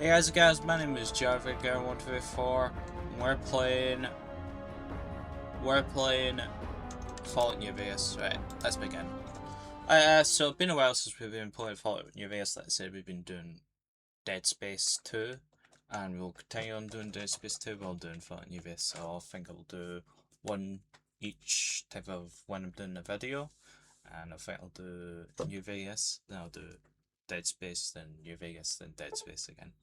Hey guys, my name is JavaGuy1234, and we're playing Fallout New Vegas. Right, let's begin. So it's been a while since we've been playing Fallout New Vegas. Like I said, we've been doing Dead Space 2, and we'll continue on doing Dead Space 2 while doing Fallout New Vegas. So I think I'll do one each type of when I'm doing the video, and I think I'll do New Vegas, then I'll do Dead Space, then New Vegas, then Dead Space again.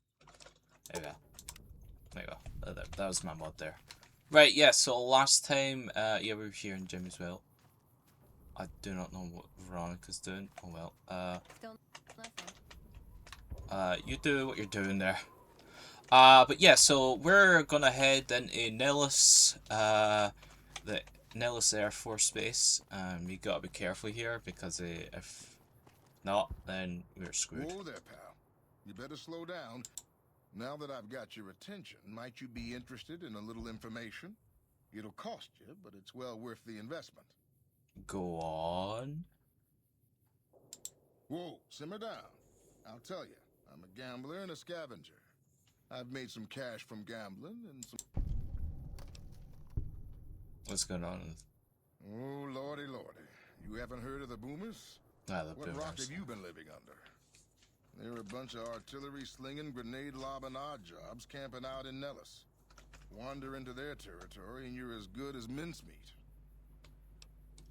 There we go. There you go. That was my mod there. Right, yeah, so last time, yeah, we were here in gym as well. I do not know what Veronica's doing. Oh well. You do what you're doing there. But yeah, so we're gonna head into Nellis, the Nellis Air Force Base. We gotta be careful here because if not, then we're screwed. Whoa there, pal. You better slow down. Now that I've got your attention, might you be interested in a little information? It'll cost you, but it's well worth the investment. Go on. Whoa, simmer down. I'll tell you, I'm a gambler and a scavenger. I've made some cash from gambling and some... What's going on? Oh, lordy. You haven't heard of the Boomers? Ah, the What Boomers. rock have you been living under? They're a bunch of artillery-slinging, grenade-lobbing odd jobs camping out in Nellis. Wander into their territory and you're as good as mincemeat.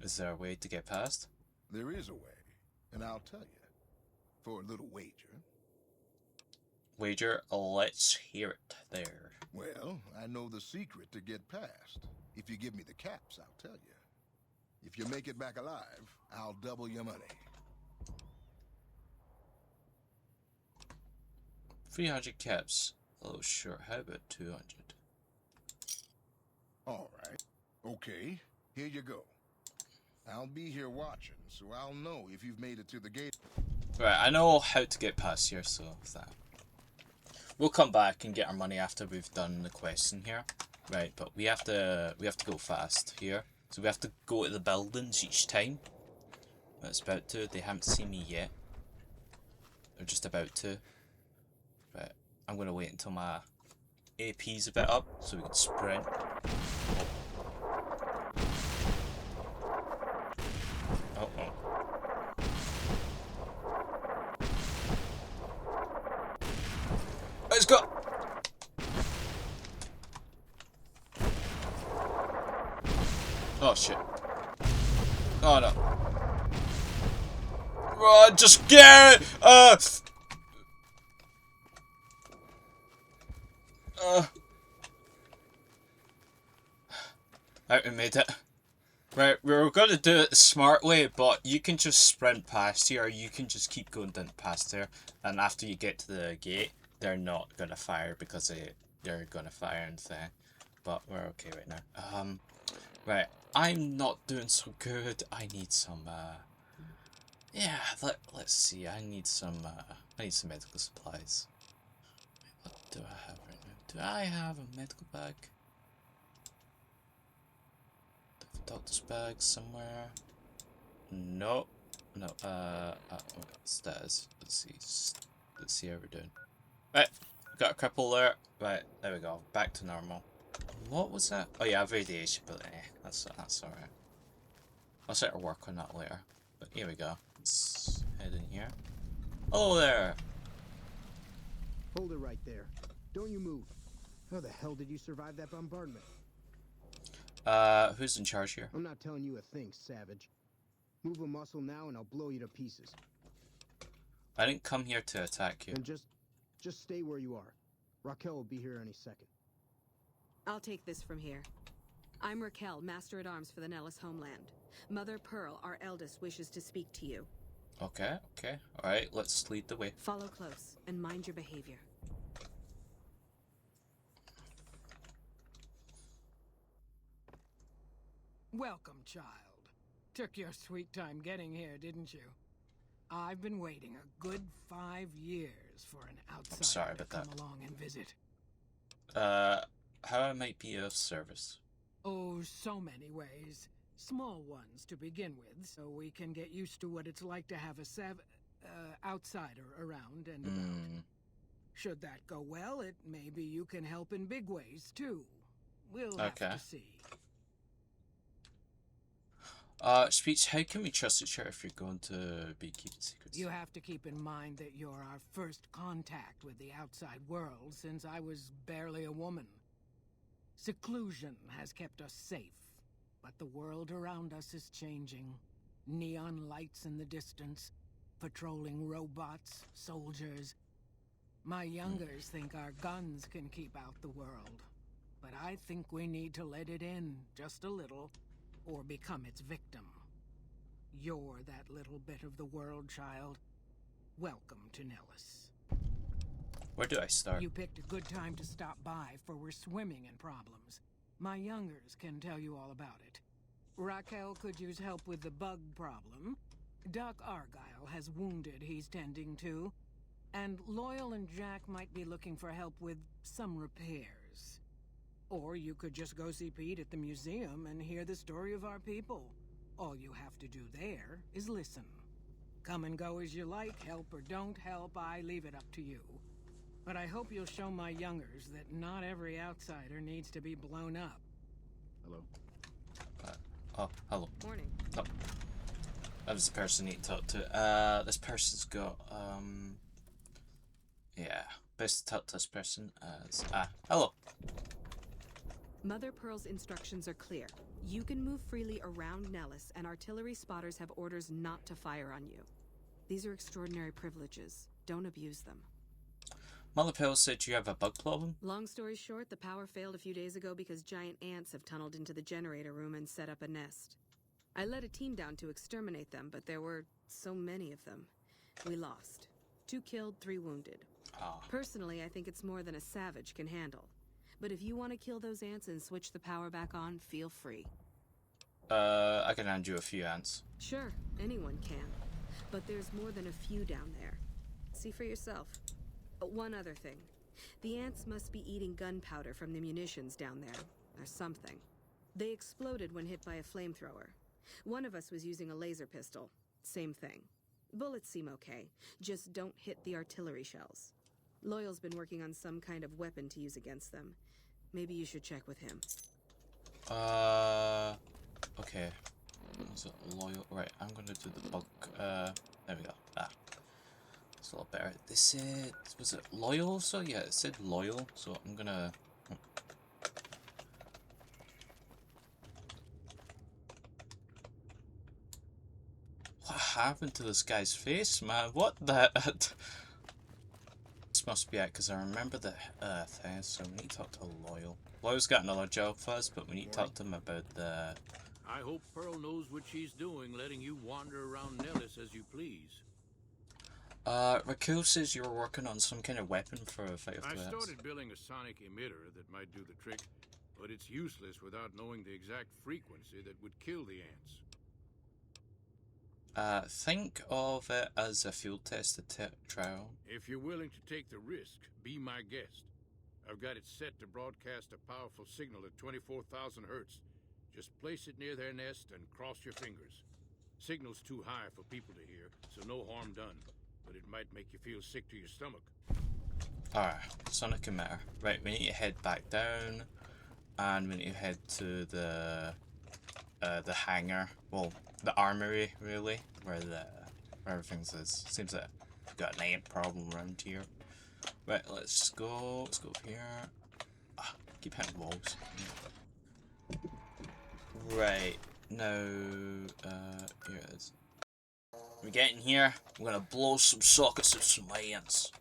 Is there a way to get past? There is a way, and I'll tell you. For a little wager. Wager, let's hear it there. Well, I know the secret to get past. If you give me the caps, I'll tell you. If you make it back alive, I'll double your money. 300 caps. Oh, sure. How about 200? All right. Okay, here you go. I'll be here watching, so I'll know if you've made it to the gate. Right, I know how to get past here, so that. We'll come back and get our money after we've done the question here. Right, but we have to go fast here. So we have to go to the buildings each time. It's about to. They haven't seen me yet. They're just about to. Right, I'm gonna wait until my AP's a bit up so we can sprint. Oh. Let's go! Oh shit. Oh no. Run, just get it! Right, we made it. Right, we were gonna do it the smart way, but you can just sprint past here, or you can just keep going down past there, and after you get to the gate, they're not gonna fire because they're gonna fire and thing. But we're okay right now. Right, I'm not doing so good. I need some yeah, let's see. I need some medical supplies. What do I have right now? Do I have a medical bag? Doctor's bag somewhere? No. Stairs. Let's see how we're doing. Right, got a cripple there. Right, there we go. Back to normal. What was that? Oh yeah, radiation, but that's alright. I'll start to work on that later. But here we go. Let's head in here. Hello there! Hold it right there. Don't you move. How the hell did you survive that bombardment? Who's in charge here? I'm not telling you a thing, savage. Move a muscle now and I'll blow you to pieces. I didn't come here to attack you. And just stay where you are. Raquel will be here any second. I'll take this from here. I'm Raquel, Master-at-Arms for the Nellis homeland. Mother Pearl, our eldest, wishes to speak to you. Okay. Alright, let's lead the way. Follow close and mind your behavior. Welcome, child. Took your sweet time getting here, didn't you? I've been waiting a good 5 years for an outsider to come along and visit. How I might be of service? Oh, so many ways. Small ones to begin with, so we can get used to what it's like to have a outsider around and about. Should that go well, it maybe you can help in big ways, too. We'll have to see. Speech, how can we trust each other if you're going to be keeping secrets? You have to keep in mind that you're our first contact with the outside world since I was barely a woman. Seclusion has kept us safe, but the world around us is changing. Neon lights in the distance, patrolling robots, soldiers. My youngers think our guns can keep out the world, but I think we need to let it in just a little, or become its victim. You're that little bit of the world, child. Welcome to Nellis. Where do I start? You picked a good time to stop by, for we're swimming in problems. My youngers can tell you all about it. Raquel could use help with the bug problem. Doc Argyle has wounded he's tending to. And Loyal and Jack might be looking for help with some repairs. Or you could just go see Pete at the museum and hear the story of our people. All you have to do there is listen. Come and go as you like, help or don't help, I leave it up to you. But I hope you'll show my youngers that not every outsider needs to be blown up. Hello. Oh, hello. Morning. Oh. That was the person I need to talk to. This person's got, yeah. Best to talk to this person as, hello. Mother Pearl's instructions are clear. You can move freely around Nellis, and artillery spotters have orders not to fire on you. These are extraordinary privileges. Don't abuse them. Mother Pearl said you have a bug problem? Long story short, the power failed a few days ago because giant ants have tunneled into the generator room and set up a nest. I led a team down to exterminate them, but there were so many of them. We lost. 2 killed, 3 wounded. Personally, I think it's more than a savage can handle. But if you want to kill those ants and switch the power back on, feel free. I can hand you a few ants. Sure, anyone can. But there's more than a few down there. See for yourself. One other thing. The ants must be eating gunpowder from the munitions down there, or something. They exploded when hit by a flamethrower. One of us was using a laser pistol. Same thing. Bullets seem okay. Just don't hit the artillery shells. Loyal's been working on some kind of weapon to use against them. Maybe you should check with him. Okay. Was it Loyal? Right, I'm gonna do the bug, there we go. It's a lot better. They said, was it Loyal? So yeah, it said Loyal, so I'm gonna... What happened to this guy's face, man? What the... This must be it, because I remember the thing, so we need to talk to Loyal. Loyal's got another job for us, but we need to talk to him about the... I hope Pearl knows what she's doing, letting you wander around Nellis as you please. Raquel says you're working on some kind of weapon for a fight of I the ants. started building a sonic emitter that might do the trick, but it's useless without knowing the exact frequency that would kill the ants. Think of it as a field test trial. If you're willing to take the risk, be my guest. I've got it set to broadcast a powerful signal at 24,000 hertz. Just place it near their nest and cross your fingers. Signal's too high for people to hear, so no harm done. But it might make you feel sick to your stomach. Alright, sonic emitter. Right, we need to head back down, and we need to head to the hangar. Well, the armory, really, where everything is. Seems that we've got an ant problem around here. Right, let's go. Let's go over here. Keep hitting walls. Right now, here it is. We get in here, we're gonna blow some sockets of some ants.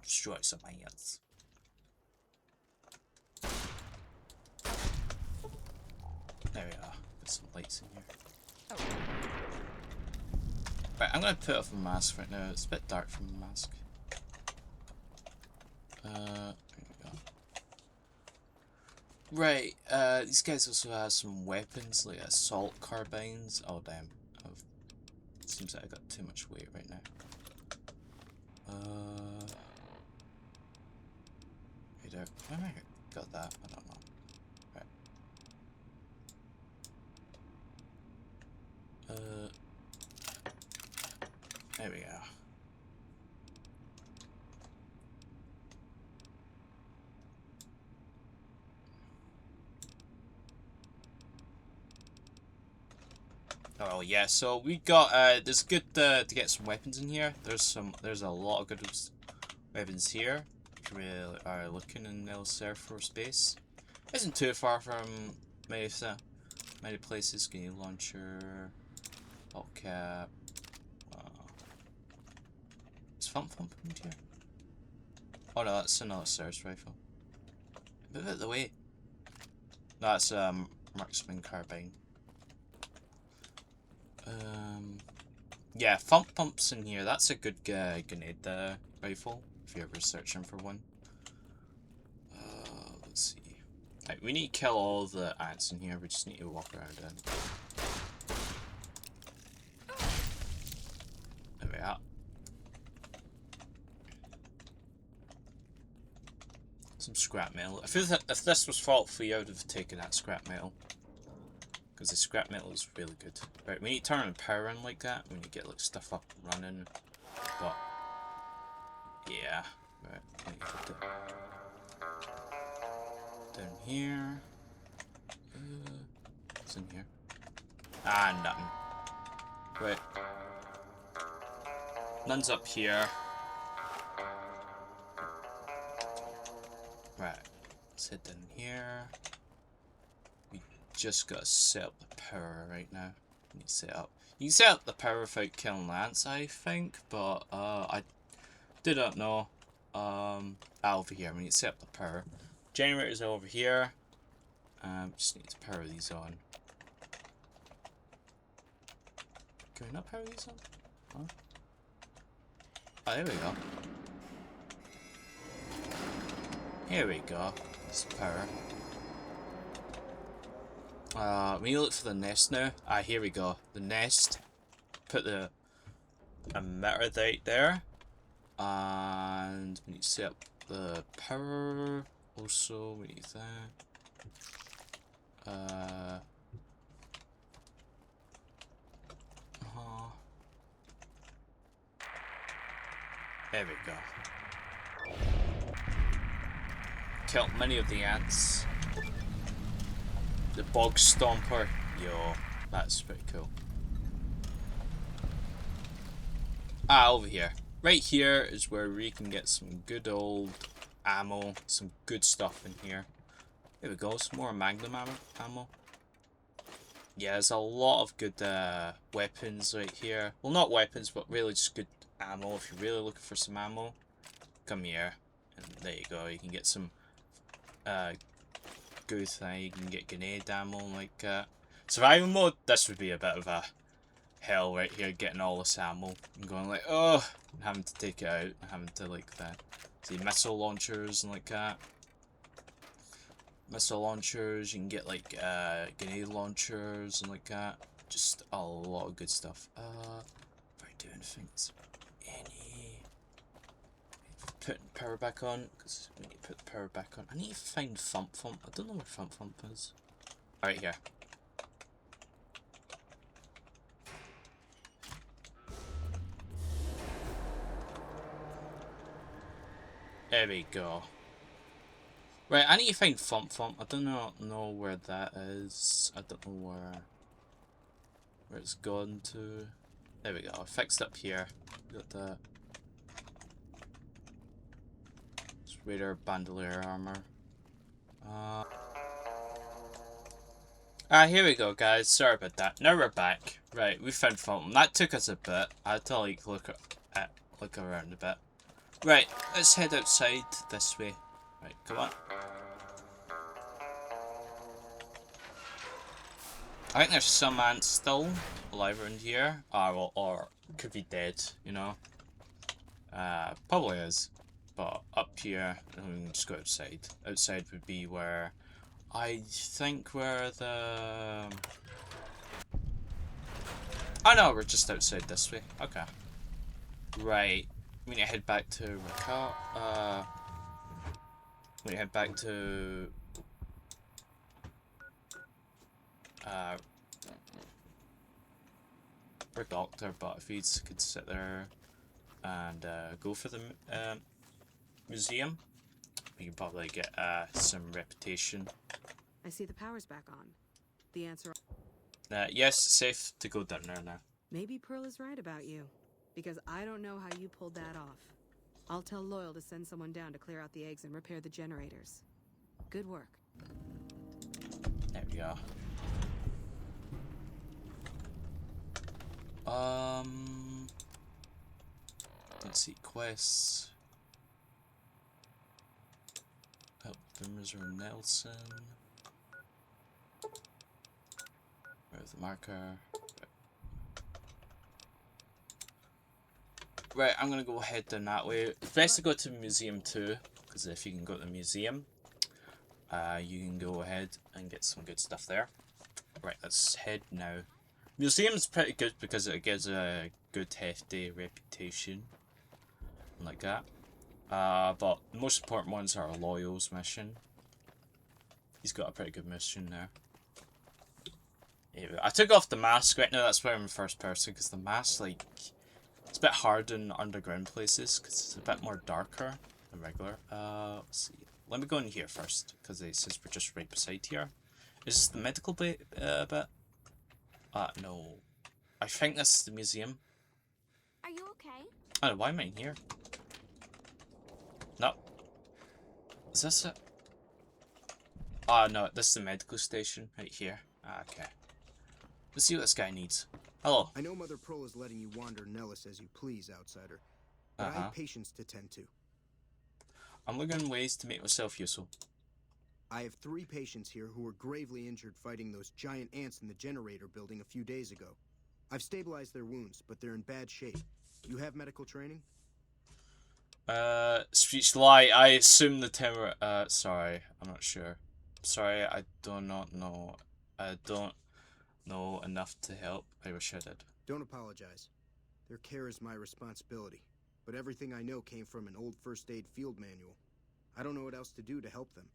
Destroy some ants. There we are. Put some lights in here. Right, I'm gonna put off a mask right now. It's a bit dark from the mask. There we go. Right, these guys also have some weapons like assault carbines. Oh damn. Seems like I got too much weight right now. Hey there. Why am I got that? I don't know. Right. There we go. Oh yeah, so we got there's good to get some weapons in here. There's a lot of good weapons here. If you really are looking in Nellis Air Force Base. Isn't too far from many places. Grenade launcher, cap. Is Thump in here? Oh no, that's another Sears rifle. Move out of the way. No, that's marksman carbine. Yeah, Pump's in here. That's a good grenade rifle if you're ever searching for one. Let's see. Right, we need to kill all the ants in here. We just need to walk around and. There we are. Some scrap metal. I feel that if this was fault free, I would have taken that scrap metal. Because the scrap metal is really good. Right, we need to turn the power on like that. We need to get like stuff up and running. But yeah. Right, we need to put it down here. What's in here? Ah, nothing. Right. None's up here. Right. Let's head down here. We just gotta set up the power right now. We need to set up. You can set up the power without killing ants, I think, but I didn't know. Over here, we need to set up the power. Generators are over here. Just need to power these on. Can we not power these on? Huh? Oh, there we go. Here we go. It's power. We need to look for the nest now. Ah, here we go. The nest. Put the emitter right there. And we need to set up the power. Also, we need that. There we go. Killed many of the ants. The bog stomper. Yo, that's pretty cool. Ah, over here. Right here is where we can get some good old ammo. Some good stuff in here. There we go, some more Magnum ammo. Yeah, there's a lot of good weapons right here. Well, not weapons, but really just good ammo. If you're really looking for some ammo, come here. And there you go, you can get some good thing. You can get grenade ammo like that. Survival mode, this would be a bit of a hell right here, getting all this ammo. And going like, oh, and having to take it out. And having to like that. See, missile launchers and like that. Missile launchers, you can get like grenade launchers and like that. Just a lot of good stuff. If I do anything, putting power back on, because we need to put the power back on. I need to find Thump. I don't know where Thump is. Right here. There we go. Right, I need to find Thump. I don't know where that is. I don't know where it's gone to. There we go. I fixed up here. Got that. It's radar bandolier armor. Here we go, guys. Sorry about that. Now we're back. Right, we found Thump. That took us a bit. I had to like look around a bit. Right, let's head outside this way. Right, come on. I think there's some ants still alive around here. Or could be dead, you know. Probably is. But up here, we can just go outside. Outside would be where I think where the... Oh no, we're just outside this way. Okay. Right. We need to head back to Raquel. We need to head back to... We're a doctor, but if he could sit there and go for the museum, we can probably get some reputation. I see the power's back on. The answer. Yes, it's safe to go down there now. Maybe Pearl is right about you, because I don't know how you pulled that off. I'll tell Loyal to send someone down to clear out the eggs and repair the generators. Good work. There we go. Let's see, quests. Help Boomers or Nelson. Where's the marker? Right, I'm gonna go head down that way. It's best to go to the museum too, because if you can go to the museum, you can go ahead and get some good stuff there. Right, let's head now. Museum's pretty good because it gives a good hefty reputation. Like that. But the most important ones are Loyal's mission. He's got a pretty good mission there. Anyway, I took off the mask right now, that's why I'm in first person, because the mask, like, it's a bit hard in underground places, because it's a bit more darker than regular. Let's see. Let me go in here first, because it says we're just right beside here. Is this the medical bit? No. I think this is the museum. Are you okay? Oh, why am I in here? No. Is this it? Oh, no, this is the medical station right here. Okay. Let's see what this guy needs. Hello. I know Mother Pearl is letting you wander Nellis as you please, outsider. But I have patients to tend to. I'm looking at ways to make myself useful. I have 3 patients here who were gravely injured fighting those giant ants in the generator building a few days ago. I've stabilized their wounds, but they're in bad shape. You have medical training? Speech lie. I assume the terror. Sorry, I'm not sure. Sorry, I do not know. I don't know enough to help. I wish I did. Don't apologize. Their care is my responsibility. But everything I know came from an old first aid field manual. I don't know what else to do to help them.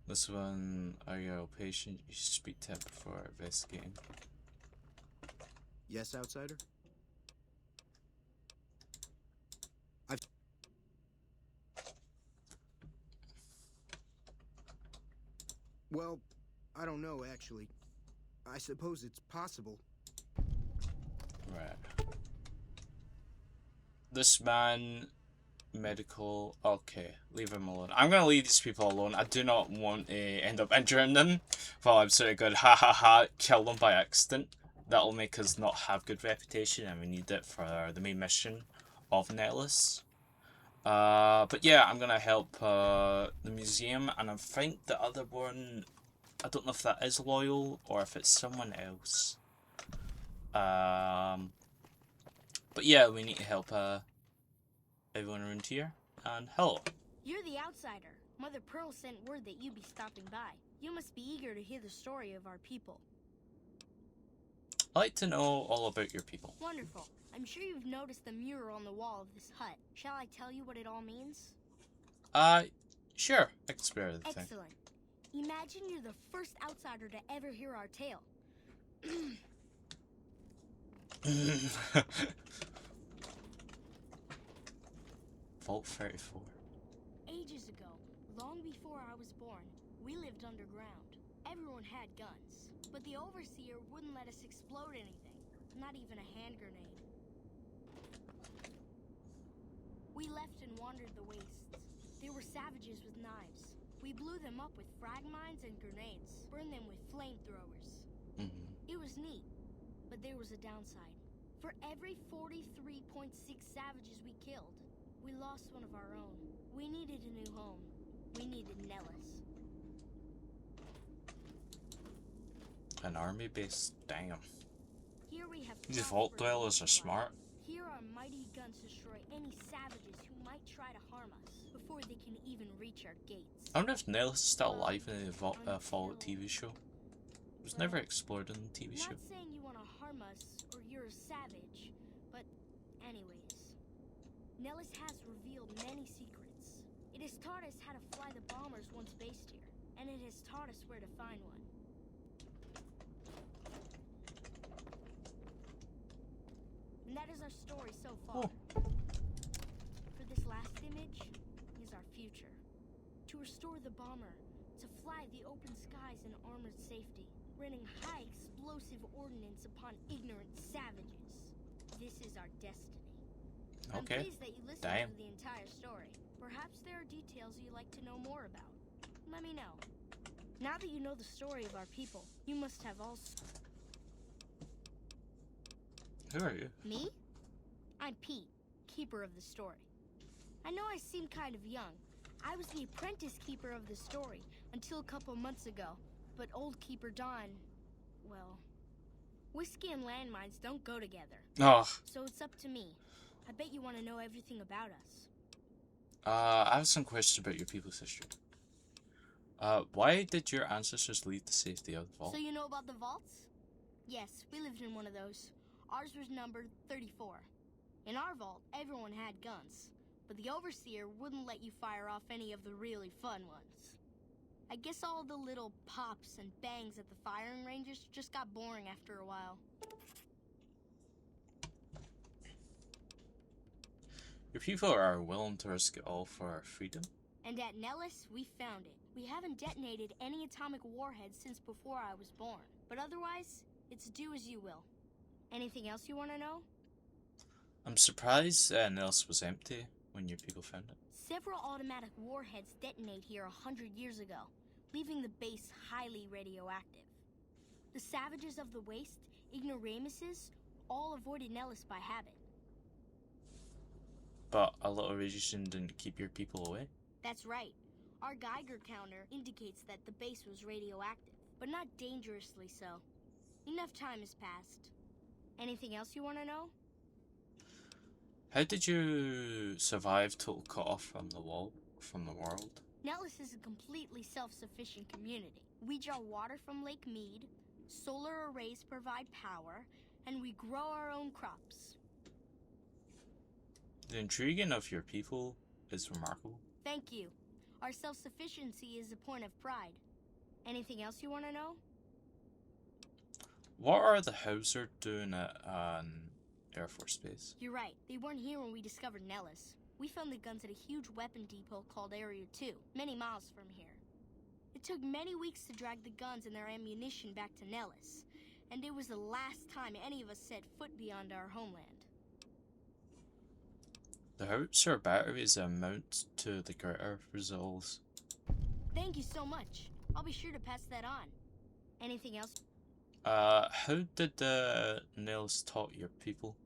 This one, are you a patient? You should speak to him before investigating. Yes, outsider? Well, I don't know, actually. I suppose it's possible. Right. This man, medical. Okay, leave him alone. I'm gonna leave these people alone. I do not want to end up injuring them. Well, I'm sort of good. Ha ha ha. Kill them by accident. That'll make us not have good reputation, and we need it for the main mission of Nellis. But yeah, I'm gonna help the museum, and I think the other one, I don't know if that is Loyal or if it's someone else. But yeah, we need to help everyone around here. And hello. You're the outsider. Mother Pearl sent word that you'd be stopping by. You must be eager to hear the story of our people. I like to know all about your people. Wonderful. I'm sure you've noticed the mural on the wall of this hut. Shall I tell you what it all means? Sure. I can spare the thing. Excellent. Imagine you're the first outsider to ever hear our tale. Vault 34. Ages ago, long before I was born, we lived underground. Everyone had guns, but the overseer wouldn't let us explode anything, not even a hand grenade. We left and wandered the wastes. There were savages with knives. We blew them up with frag mines and grenades, burned them with flamethrowers. It was neat, but there was a downside. For every 43.6 savages we killed, we lost one of our own. We needed a new home. We needed Nellis. An army base? Damn. Here we have These vault dwellers are smart. Here our mighty guns destroy any savages who might try to harm us before they can even reach our gates. I wonder if Nellis is still alive in the Fallout TV show. It was never explored in the TV show. Not saying you want to harm us or you're a savage, but anyways, Nellis has revealed many secrets. It has taught us how to fly the bombers once based here, and it has taught us where to find one. And that is our story so far. Oh. For this last image is our future. To restore the bomber, to fly the open skies in armored safety, raining high explosive ordnance upon ignorant savages. This is our destiny. I'm Okay. pleased that you listened Damn. to the entire story. Perhaps there are details you'd like to know more about. Let me know. Now that you know the story of our people, you must have also... Who are you? Me? I'm Pete, keeper of the story. I know I seem kind of young. I was the apprentice keeper of the story until a couple months ago. But old Keeper Don, well, whiskey and landmines don't go together. Oh. So it's up to me. I bet you want to know everything about us. I have some questions about your people's history. Why did your ancestors leave the safety of the vault? So you know about the vaults? Yes, we lived in one of those. Ours was numbered 34. In our vault, everyone had guns, but the overseer wouldn't let you fire off any of the really fun ones. I guess all the little pops and bangs at the firing ranges just got boring after a while. Your people are willing to risk it all for our freedom? And at Nellis, we found it. We haven't detonated any atomic warheads since before I was born. But otherwise, it's do as you will. Anything else you want to know? I'm surprised Nels was empty when your people found it. Several automatic warheads detonate here 100 years ago, leaving the base highly radioactive. The savages of the waste, ignoramuses, all avoided Nellis by habit. But a little radiation didn't keep your people away? That's right. Our Geiger counter indicates that the base was radioactive, but not dangerously so. Enough time has passed. Anything else you want to know? How did you survive total cut off from the world? Nellis is a completely self-sufficient community. We draw water from Lake Mead, solar arrays provide power, and we grow our own crops. The intriguing of your people is remarkable. Thank you. Our self-sufficiency is a point of pride. Anything else you want to know? What are the Hauser doing at Air Force Base? You're right. They weren't here when we discovered Nellis. We found the guns at a huge weapon depot called Area 2, many miles from here. It took many weeks to drag the guns and their ammunition back to Nellis, and it was the last time any of us set foot beyond our homeland. The Hauser batteries amount to the greater results. Thank you so much. I'll be sure to pass that on. Anything else? How did the Nels taught your people?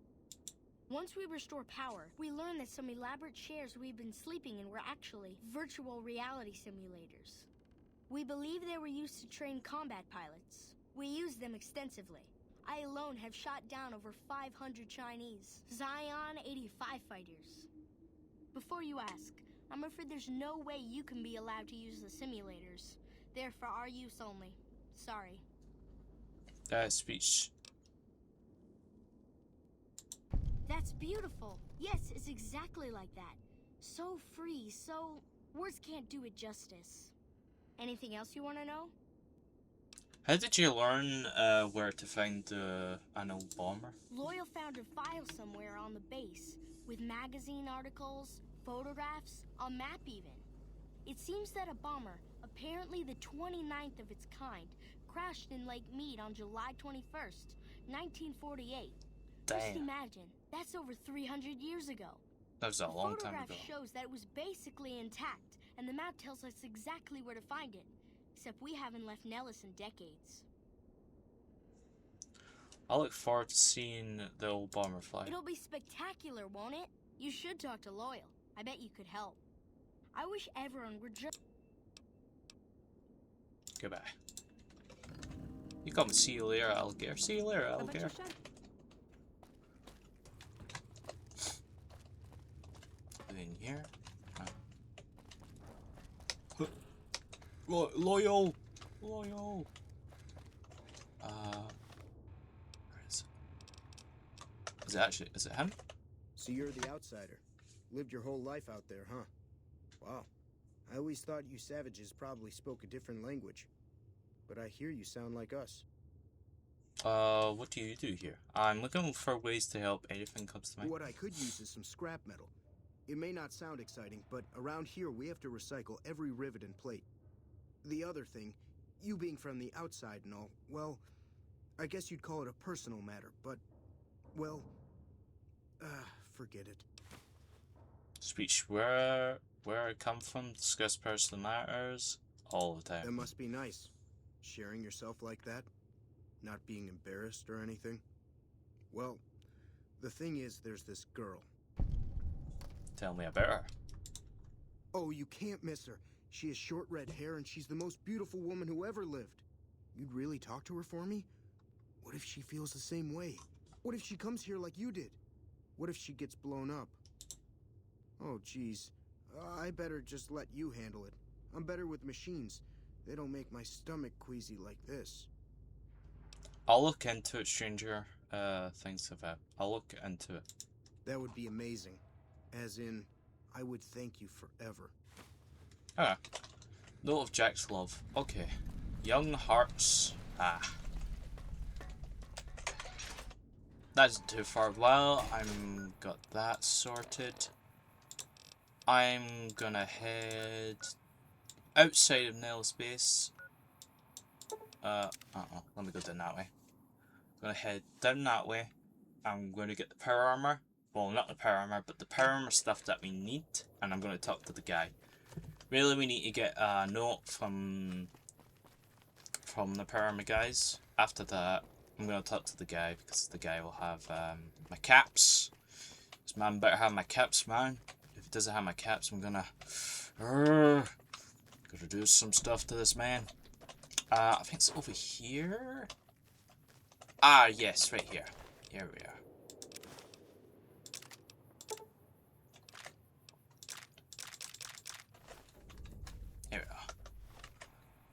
Once we restore power, we learned that some elaborate chairs we've been sleeping in were actually virtual reality simulators. We believe they were used to train combat pilots. We used them extensively. I alone have shot down over 500 Chinese Zion 85 fighters. Before you ask, I'm afraid there's no way you can be allowed to use the simulators. They're for our use only. Sorry. Speech. That's beautiful. Yes, it's exactly like that. So free, so... words can't do it justice. Anything else you want to know? How did you learn where to find an old bomber? Loyal found a file somewhere on the base, with magazine articles, photographs, a map even. It seems that a bomber, apparently the 29th of its kind, crashed in Lake Mead on July 21st, 1948. Damn. Just imagine, that's over 300 years ago. That was a long time ago. The photograph shows that it was basically intact, and the map tells us exactly where to find it. Except we haven't left Nellis in decades. I look forward to seeing the old bomber fly. It'll be spectacular, won't it? You should talk to Loyal. I bet you could help. I wish everyone were just... Goodbye. You come see you later, alligator. See you later, alligator. In here. Loyal! Loyal! Where is it? Is it him? So you're the outsider. Lived your whole life out there, huh? Wow. I always thought you savages probably spoke a different language. But I hear you sound like us. What do you do here? I'm looking for ways to help. Anything comes to mind? What I could use is some scrap metal. It may not sound exciting, but around here we have to recycle every rivet and plate. The other thing, you being from the outside and all, well, I guess you'd call it a personal matter, but, well, forget it. Speech where I come from, discuss personal matters all the time. That must be nice. Sharing yourself like that? Not being embarrassed or anything? Well, the thing is, there's this girl. Tell me about her. Oh, you can't miss her. She has short red hair and she's the most beautiful woman who ever lived. You'd really talk to her for me? What if she feels the same way? What if she comes here like you did? What if she gets blown up? Oh, geez. I better just let you handle it. I'm better with machines. They don't make my stomach queasy like this. I'll look into it, stranger. Things of that. I'll look into it. That would be amazing. As in, I would thank you forever. Ah. Note of Jack's love. Okay. Young hearts. Ah. That's too far. Well, I'm got that sorted. I'm gonna head outside of Nell's base. Let me go down that way. I'm gonna head down that way. I'm going to get the power armor. Well, not the power armor, but the power armor stuff that we need. And I'm going to talk to the guy. Really, we need to get a note from the power armor guys. After that, I'm going to talk to the guy because the guy will have my caps. This man better have my caps, man. If he doesn't have my caps, I'm gonna gotta do some stuff to this man. I think it's over here. Ah, yes, right here. Here we are. Here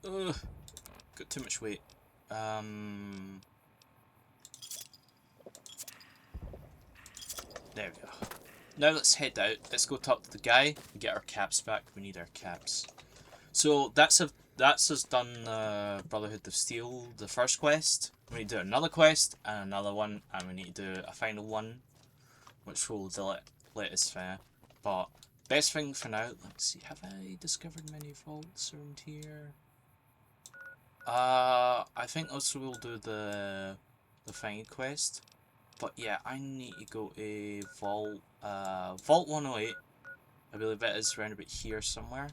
we are. Ugh, got too much weight. There we go. Now let's head out. Let's go talk to the guy and get our caps back. We need our caps. So that's us done Brotherhood of Steel, the first quest. We need to do another quest and another one, and we need to do a final one, which will let us fare. But best thing for now, let's see, have I discovered many vaults around here? I think also we'll do the final quest. But yeah, I need to go to Vault 108. I believe it is around about here somewhere.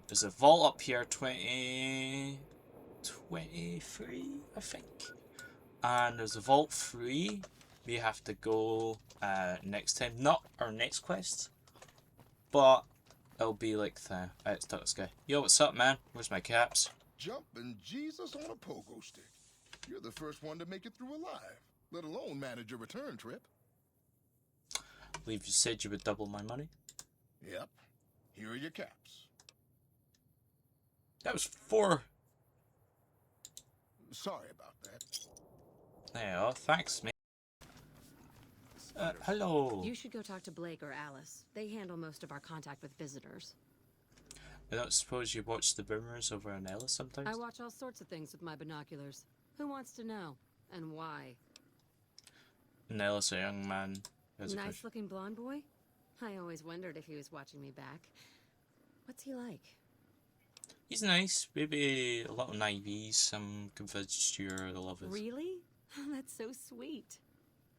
There's a vault up here, 23, I think. And there's a vault 3. We have to go next time. Not our next quest, but it'll be like the... let's talk to this guy. Yo, what's up, man? Where's my caps? Jumping Jesus on a pogo stick. You're the first one to make it through alive, let alone manage a return trip. I believe you said you would double my money. Yep. Here are your caps. That was 4. Sorry about that. There you are. Thanks, mate. Hello. You should go talk to Blake or Alice. They handle most of our contact with visitors. I don't suppose you watch the Boomers over on Ellis sometimes? I watch all sorts of things with my binoculars. Who wants to know? And why? And Ellis, a young man. Nice looking blonde boy? I always wondered if he was watching me back. What's he like? He's nice. Maybe a lot of naive. I'm convinced you're the love is. Really? That's so sweet.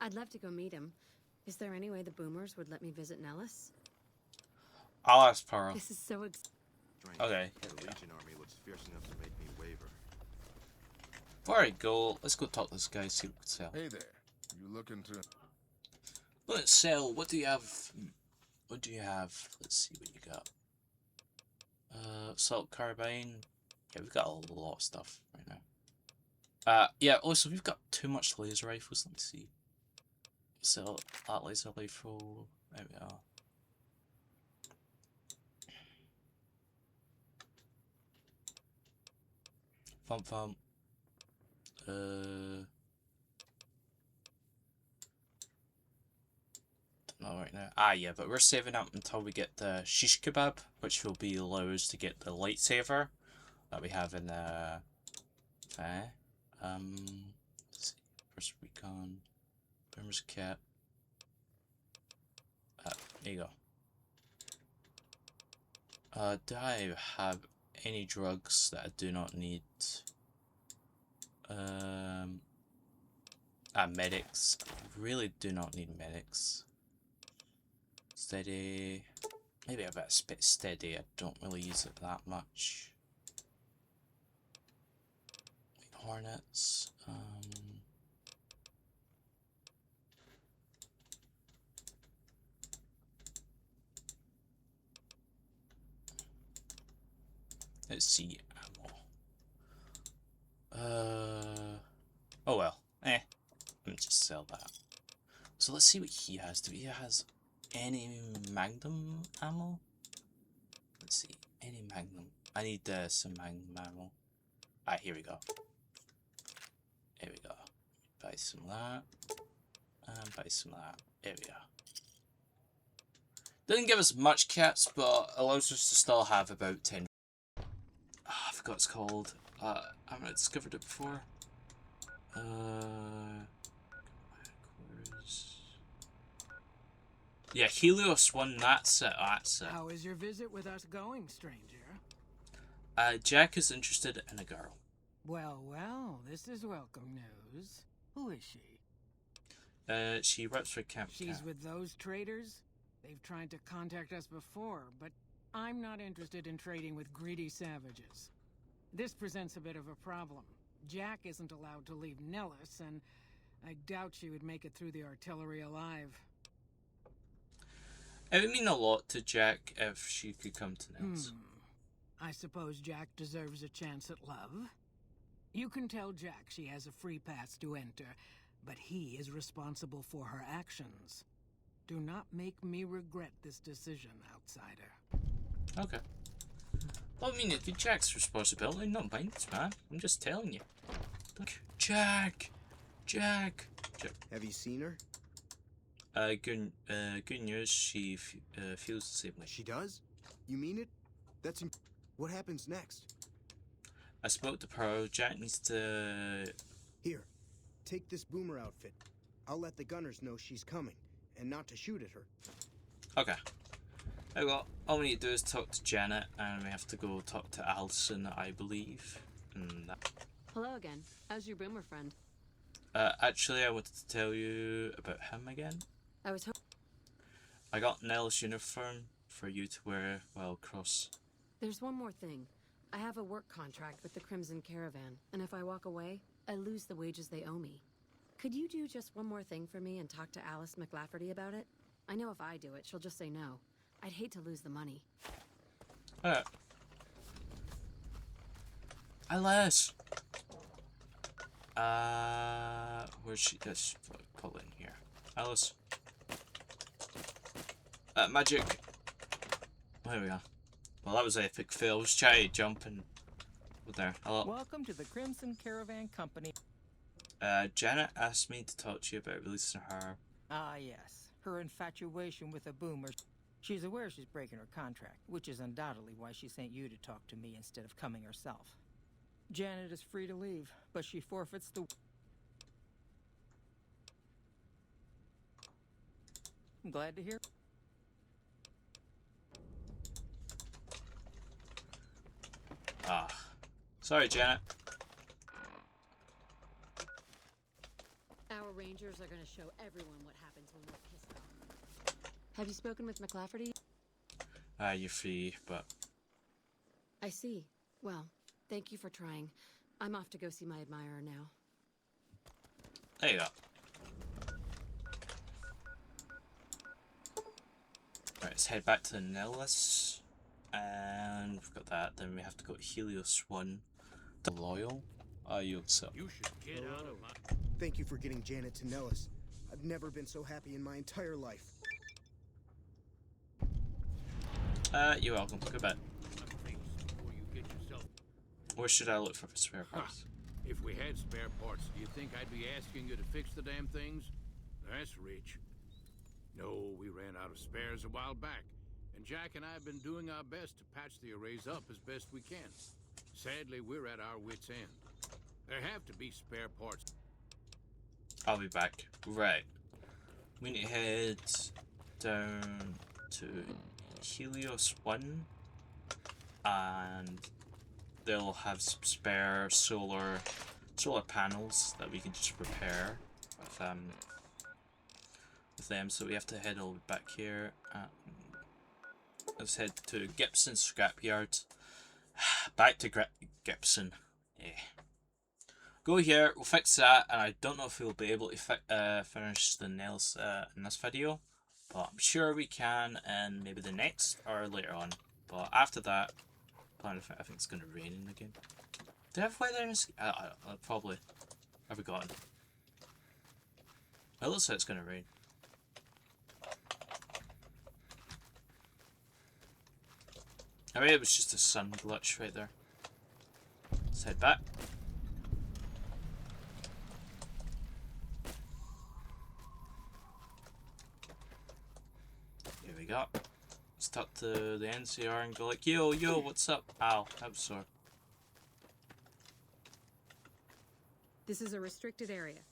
I'd love to go meet him. Is there any way the Boomers would let me visit Nellis? I'll ask Pearl. This is so Okay. The Legion army looks fierce enough to make me waver. Before I go, let's go talk to this guy, see what we can sell. Hey there. You looking to... Let's sell. What do you have? What do you have? Let's see what you got. Assault carbine. Yeah, we've got a lot of stuff right now. Yeah, also we've got too much laser rifles. Let me see. Sell that laser rifle. There we are. Thump. Don't know right now. Ah, yeah, but we're saving up until we get the shish kebab, which will be allow us to get the lightsaber that we have in the. Let's see. First recon. Boomers cap. There you go. Do I have any drugs that I do not need? Medics. I really do not need medics. Steady. Maybe a bit steady. I don't really use it that much. Hornets. Let's see ammo. Oh well. Let me just sell that. So let's see what he has. Do he has any Magnum ammo? Let's see. Any Magnum. I need some Magnum ammo. Alright, here we go. There we go. Buy some of that. And buy some of that. There we go. Doesn't give us much caps, but allows us to still have about 10. I forgot what it's called. I haven't discovered it before. Yeah, Helios 1, that's it, that's it. How is your visit with us going, stranger? Jack is interested in a girl. Well, well, this is welcome news. Who is she? She works for Camp She's with those traders? They've tried to contact us before, but I'm not interested in trading with greedy savages. This presents a bit of a problem. Jack isn't allowed to leave Nellis, and I doubt she would make it through the artillery alive. It would mean a lot to Jack if she could come to Nellis. I suppose Jack deserves a chance at love. You can tell Jack she has a free pass to enter, but he is responsible for her actions. Do not make me regret this decision, outsider. Okay. Well, I mean, it'd be Jack's responsibility, not mine, man. I'm just telling you. Jack! Jack! Have you seen her? Good news, she feels the same way. She does? You mean it? That's what happens next? I spoke to Pearl. Jack needs to... Here, take this boomer outfit. I'll let the gunners know she's coming, and not to shoot at her. Okay. All we need to do is talk to Janet, and we have to go talk to Allison, I believe. And that. Hello again. How's your boomer friend? Actually, I wanted to tell you about him again. I got Nell's uniform for you to wear while cross. There's one more thing. I have a work contract with the Crimson Caravan, and if I walk away, I lose the wages they owe me. Could you do just one more thing for me and talk to Alice McLafferty about it? I know if I do it, she'll just say no. I'd hate to lose the money. Alice! Where's she? Let's pull in here. Alice. Magic. There we go. Well, that was an epic fail. Let's try to jump and... there. Hello. Welcome to the Crimson Caravan Company. Janet asked me to talk to you about releasing her. Ah, yes. Her infatuation with a boomer. She's aware she's breaking her contract, which is undoubtedly why she sent you to talk to me instead of coming herself. Janet is free to leave, but she forfeits the... I'm glad to hear... Sorry, Janet. Our rangers are going to show everyone what happens when we're pissed off. Have you spoken with McLafferty? You're free, but... I see. Well, thank you for trying. I'm off to go see my admirer now. There you go. Right, let's head back to Nellis. And we've got that. Then we have to go to Helios 1. The Loyal. You accept. You should get out of my... Thank you for getting Janet to Nellis. I've never been so happy in my entire life. You're welcome. Goodbye. Before you get yourself... Where should I look for spare parts? If we had spare parts, do you think I'd be asking you to fix the damn things? That's rich. No, we ran out of spares a while back, and Jack and I have been doing our best to patch the arrays up as best we can. Sadly, we're at our wits' end. There have to be spare parts. I'll be back. Right. We need to head down to Helios 1, and they'll have some spare solar panels that we can just repair with them. So we have to head all the way back here. Let's head to Gibson Scrapyard. Back to Gibson. Yeah. Go here, we'll fix that, and I don't know if we'll be able to finish the nails in this video, but I'm sure we can in maybe the next or later on. But after that, I think it's going to rain again. Do I have weather in this? I probably. I've forgotten. It looks like it's going to rain. I mean, it was just a sun glitch right there. Let's head back. Here we go. Let's talk to the NCR and go like, yo, what's up? Ow, that was sore. This is a restricted area.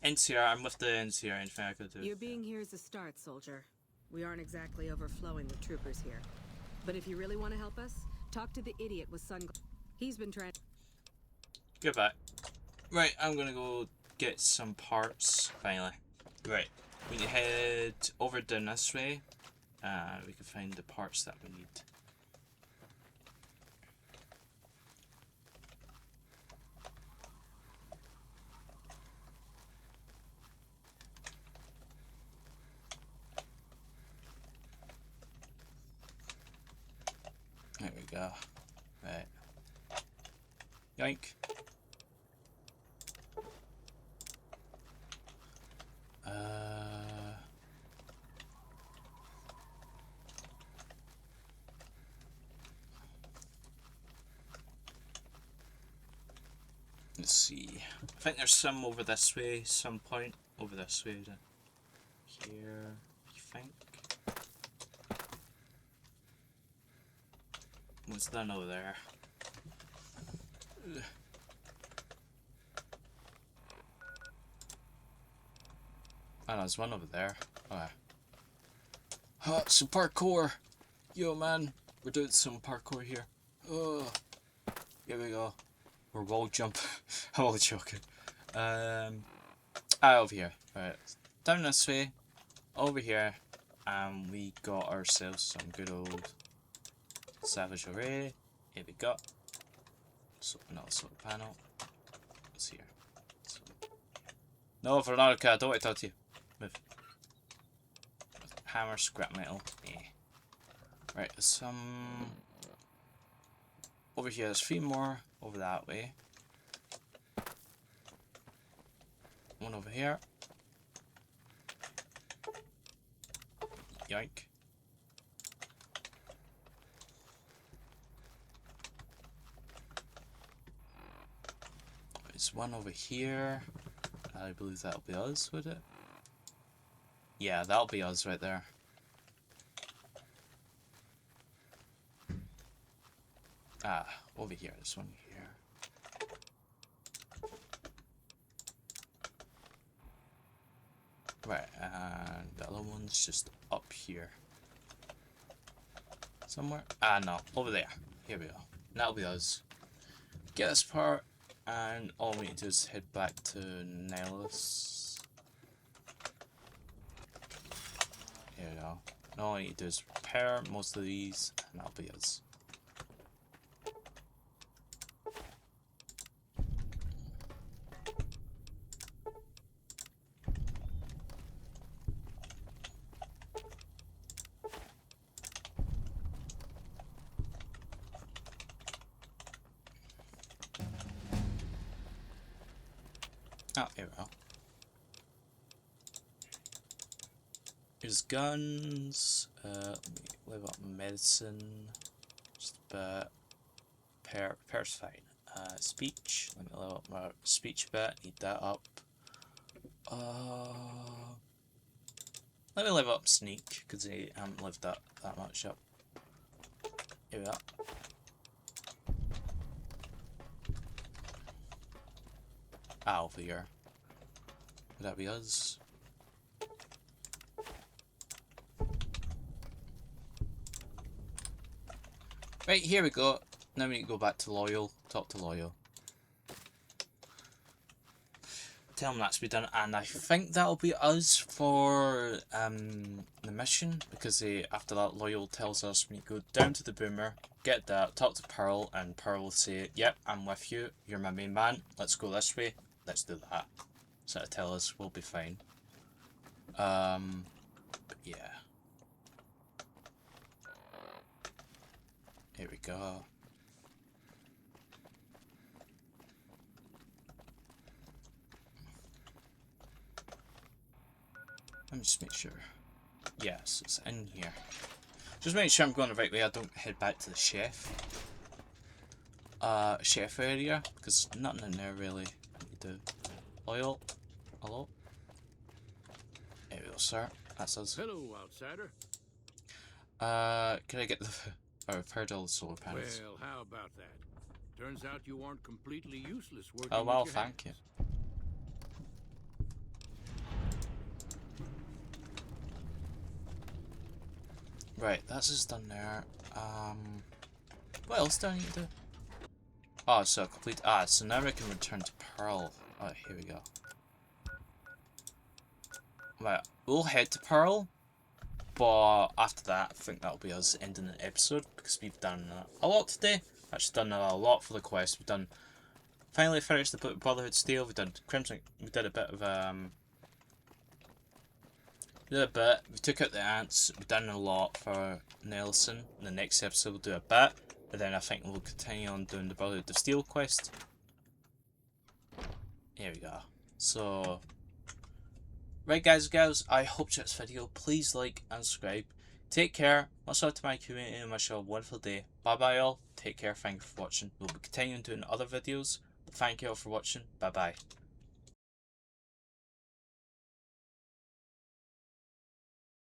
NCR, I'm with the NCR. Anything I could do? Your being here is a start, soldier. We aren't exactly overflowing with troopers here. But if you really want to help us, talk to the idiot with sunglasses. He's been trying. Goodbye. Right, I'm gonna go get some parts, finally. Right, we can head over down this way, and we can find the parts that we need. There we go. Right. Yoink. Let's see. I think there's some over this way, some point over this way. Here, I think. What's none over there? Oh, there's one over there. Alright. Oh, some parkour! Yo, man, we're doing some parkour here. Oh, here we go. We're wall jump. I'm all joking. Over here. Right. Down this way. Over here. And we got ourselves some good old Savage Array. Here we go. So, another solar panel. What's here? So, no, Veronica, I don't want to talk to you. Move. Hammer, scrap metal. Yeah. Right, there's some. Over here, there's 3 more over that way. One over here. Yoink. There's one over here. I believe that'll be us, would it? Yeah, that'll be us right there. Ah, over here, this one here. Right, and the other one's just up here. Somewhere? Ah, no, over there. Here we go. That'll be us. Get this part, and all we need to do is head back to Nellis. Here we go. And all I need to do is repair most of these, and that'll be us. Oh, here we go. Here's guns. Let me level up medicine. Just a bit. Repair's fine. Speech. Let me level up my speech a bit. Need that up. Let me level up sneak because I haven't lived that much up. Here we go. Over here. Would that be us? Right, here we go. Now we need to go back to Loyal. Talk to Loyal. Tell them that's been done, and I think that'll be us for the mission, because after that Loyal tells us we need to go down to the Boomer, get that, talk to Pearl, and Pearl will say, yep, I'm with you, you're my main man, let's go this way, let's do that. So to tell us we'll be fine. But yeah. Here we go. Let me just make sure. Yes, it's in here. Just make sure I'm going the right way. I don't head back to the chef area, because there's nothing in there really. I need to Oil. Hello? There we go, sir. That's us. Hello, outsider. Can I get the... Oh, I've heard all the solar panels. Well, how about that? Turns out you aren't completely useless working Oh, well, with your thank you. hands. Right, that's just done there. What else do I need to do? Oh, so complete. So now we can return to Pearl. Oh, here we go. Right, we'll head to Pearl, but after that, I think that'll be us ending the episode, because we've done a lot today. Actually, done a lot for the quest. We've done finally finished the Brotherhood Steel. We've done Crimson. We did a bit of We took out the ants. We've done a lot for Nelson. In the next episode we'll do a bit, and then I think we'll continue on doing the Brotherhood of Steel quest. Here we go. So, right guys and gals, I hope you liked this video. Please like and subscribe. Take care. Much love to my community and wish you a wonderful day. Bye bye all. Take care. Thank you for watching. We'll be continuing doing other videos. But thank you all for watching. Bye bye.